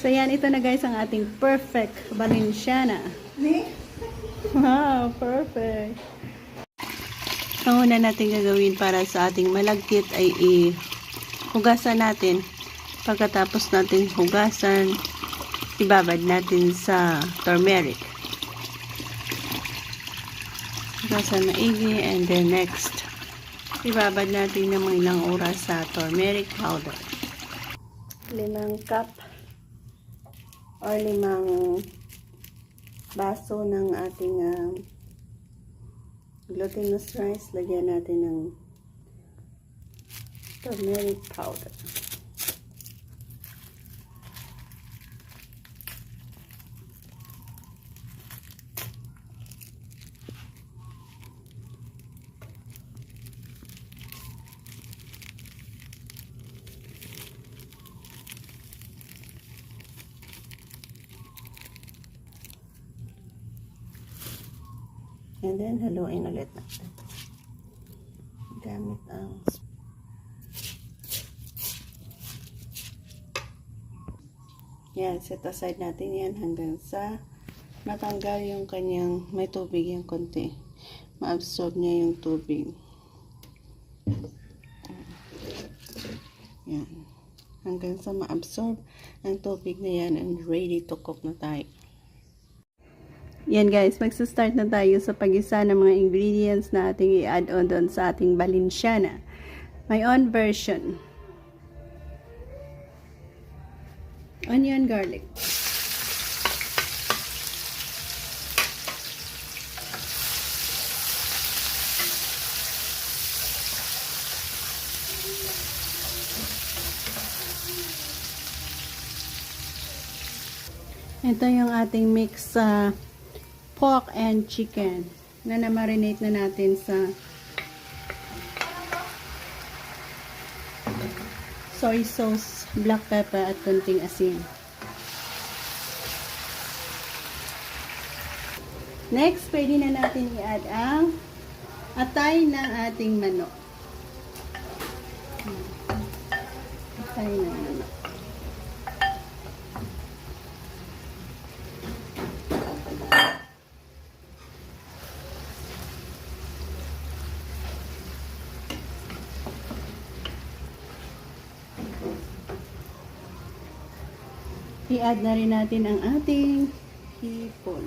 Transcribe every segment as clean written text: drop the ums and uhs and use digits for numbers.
So yan, ito na guys ang ating perfect Valenciana. Wow, perfect. Ang una natin gagawin para sa ating malagkit ay hugasan natin. Pagkatapos natin hugasan, ibabad natin sa turmeric. Hugasan maigi, and then next, ibabad natin ng mga ilang oras sa turmeric powder. 5 cup or 5 baso ng ating glutinous rice. Lagyan natin ng turmeric powder. And then, haluin ulit natin. Gamit ang yan, set aside natin yan hanggang sa matanggal yung kanyang may tubig yung konti. Ma-absorb niya yung tubig. Yan. Hanggang sa ma-absorb ang tubig na yan, and ready to cook na tayo. Yan guys, magsa-start na tayo sa pag-isa ng mga ingredients na ating i-add on doon sa ating Valenciana. My own version. Onion, garlic. Ito yung ating mix sa pork and chicken na na-marinate na natin sa soy sauce, black pepper at konting asin. Next, pwede na natin i-add ang atay ng ating manok. Atay ng manok. I-add na rin natin ang ating hipon.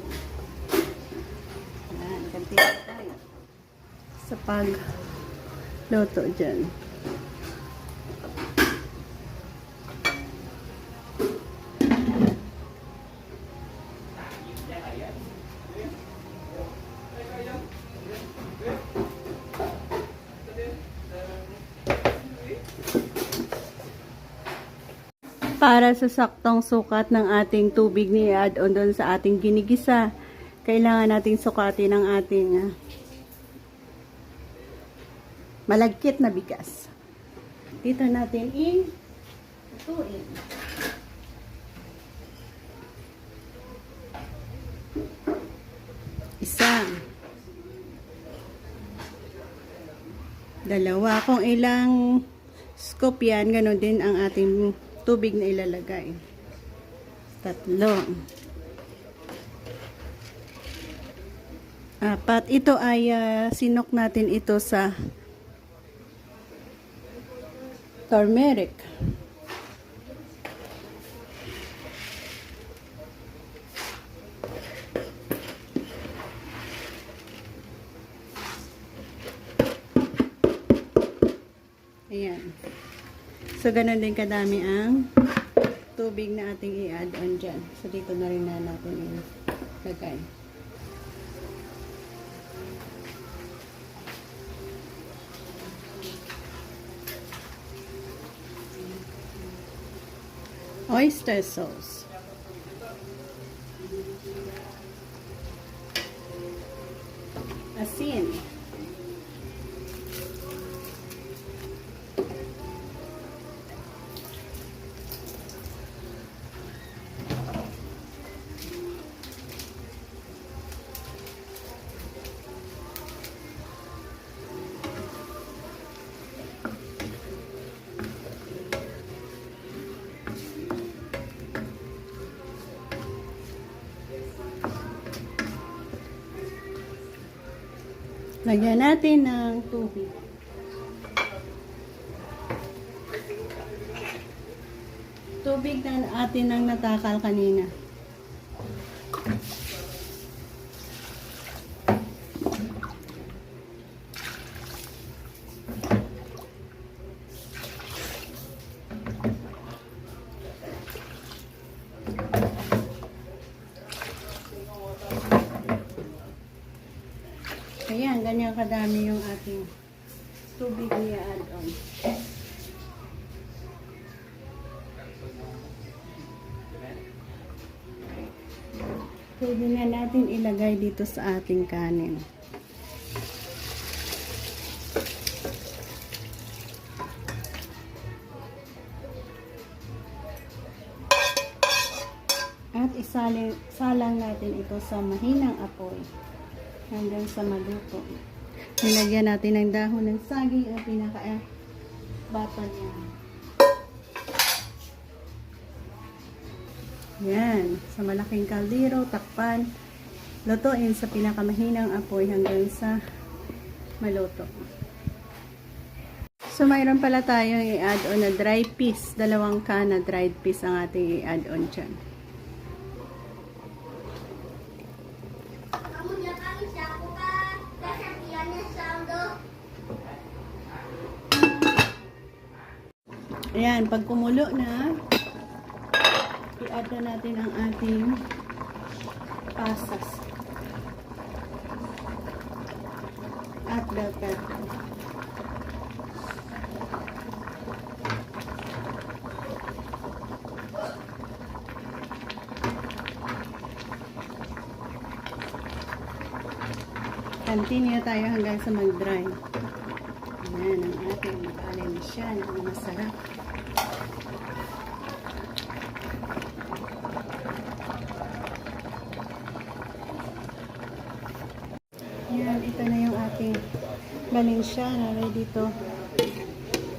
Yan, ganti na tayo sa pagluto dyan. Para sa saktong sukat ng ating tubig ni add on doon sa ating ginigisa, kailangan nating sukatin ang ating malagkit na bigas. Dito natin ituin. Isa. Dalawa. Kung ilang scoop yan, ganun din ang ating tubig na ilalagay. 3. 4. Ito ay sinok natin ito sa turmeric. Ayan. So, ganun din kadami ang tubig na ating i-add on dyan. So, dito na rin na natin ilagay. Oyster sauce. Asin. Lagyan natin ng tubig. Tubig na atin ang natakal kanina. Ayan, ganyan kadami yung ating tubig niya add-on. Pwede na natin ilagay dito sa ating kanin. At isalang natin ito sa mahinang apoy hanggang sa maluto. Nilagyan natin ng dahon ng saging at pinaka-bata niya. Yan. Sa malaking kaldero, takpan, lutuin sa pinakamahinang apoy hanggang sa maluto. So, mayroon pala tayong i-add-on na dry peas. 2 can na dried peas ang ating i-add-on dyan. Ayan, pag kumulo na, i-add na natin ang ating pasas at bell pepper. Continue tayo hanggang sa mag-dry. Ayan, ang ating Valenciana na masarap. Yan, ito na yung ating Valenciana ready to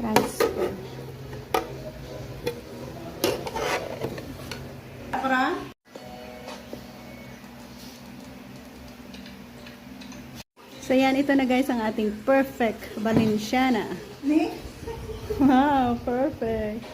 transfer. So yan, ito na guys ang ating perfect Valenciana. Wow, perfect.